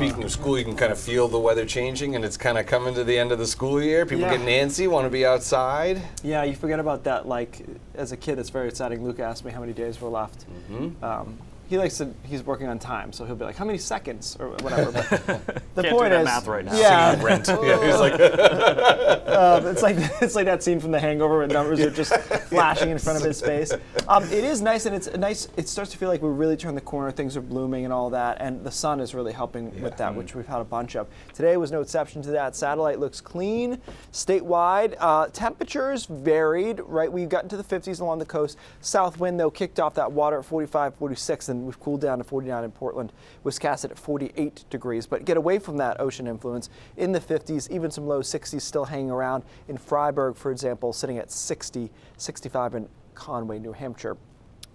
speaking of school, you can kind of feel the weather changing, and it's kind of coming to the end of the school year. People getting antsy, want to be outside. Yeah, you forget about that. Like, as a kid, it's very exciting. Luke asked me how many days were left. He's working on time, so he'll be like, how many seconds or whatever. But the Can't point do that is, math right now. Yeah, Rent. Yeah, he's like, it's like that scene from The Hangover where numbers are just flashing in front of his face. It is nice, and it's nice. It starts to feel like we really turned the corner. Things are blooming and all that, and the sun is really helping with that, which we've had a bunch of. Today was no exception to that. Satellite looks clean. Statewide, temperatures varied. Right, we got into the 50s along the coast. South wind though kicked off that water at 45, 46, and we've cooled down to 49 in Portland. Wiscasset at 48 degrees, but get away from that ocean influence in the 50s, even some low 60s still hanging around in Freiburg, for example, sitting at 60, 65 in Conway, New Hampshire.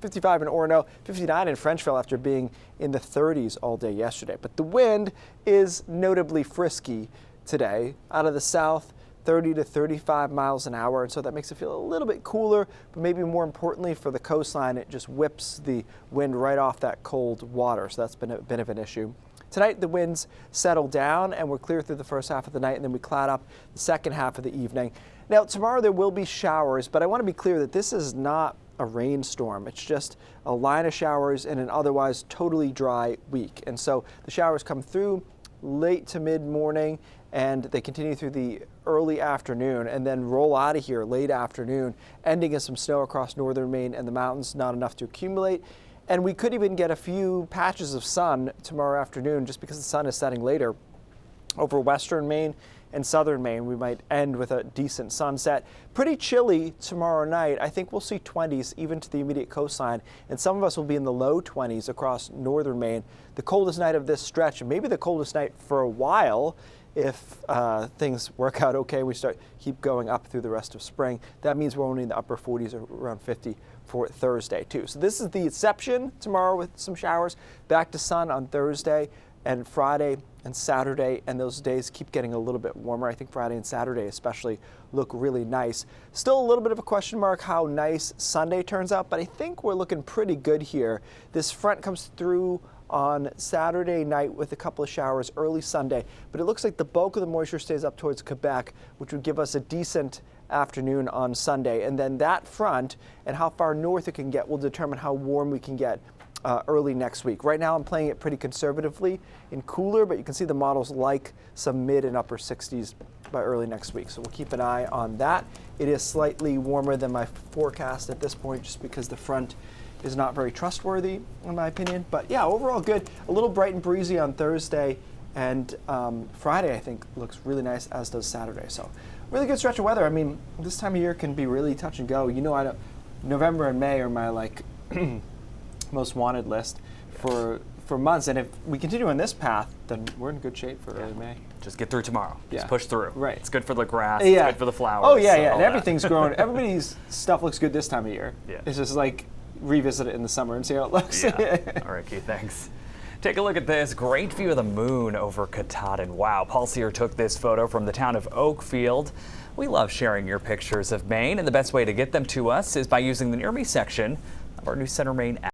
55 in Orono, 59 in Frenchville after being in the 30s all day yesterday. But the wind is notably frisky today out of the south. 30 to 35 miles an hour, and so that makes it feel a little bit cooler, but maybe more importantly for the coastline, it just whips the wind right off that cold water, so that's been a bit of an issue. Tonight the winds settle down and we're clear through the first half of the night, and then we cloud up the second half of the evening. Now tomorrow there will be showers, but I want to be clear that this is not a rainstorm. It's just a line of showers in an otherwise totally dry week, and so the showers come through late to mid-morning, and they continue through the early afternoon and then roll out of here late afternoon, ending in some snow across northern Maine and the mountains, not enough to accumulate. And we could even get a few patches of sun tomorrow afternoon just because the sun is setting later over western Maine and southern Maine. We might end with a decent sunset. Pretty chilly tomorrow night. I think we'll see 20s even to the immediate coastline, and some of us will be in the low 20s across northern Maine. The coldest night of this stretch, and maybe the coldest night for a while if things work out okay. We keep going up through the rest of spring. That means we're only in the upper 40s or around 50 for Thursday too. So this is the exception tomorrow with some showers. Back to sun on Thursday and Friday and Saturday, and those days keep getting a little bit warmer. I think Friday and Saturday especially look really nice. Still a little bit of a question mark how nice Sunday turns out, but I think we're looking pretty good here. This front comes through on Saturday night with a couple of showers early Sunday, but it looks like the bulk of the moisture stays up towards Quebec, which would give us a decent afternoon on Sunday. And then that front and how far north it can get will determine how warm we can get early next week. Right now I'm playing it pretty conservatively in cooler, but you can see the models like some mid and upper 60s by early next week. So we'll keep an eye on that. It is slightly warmer than my forecast at this point just because the front is not very trustworthy in my opinion. But yeah, overall good. A little bright and breezy on Thursday, and Friday I think looks really nice, as does Saturday. So really good stretch of weather. I mean, this time of year can be really touch and go. You know, November and May are my like most wanted list for months, and if we continue on this path, then we're in good shape for early May. Just get through tomorrow. Just push through. Right. It's good for the grass. It's good for the flowers. Oh yeah, and everything's growing. Everybody's stuff looks good this time of year. Yeah. It's just like revisit it in the summer and see how it looks. Yeah. All right, Keith, thanks. Take a look at this. Great view of the moon over Katahdin. Wow, Paul Sear took this photo from the town of Oakfield. We love sharing your pictures of Maine, and the best way to get them to us is by using the Near Me section of our News Center Maine app.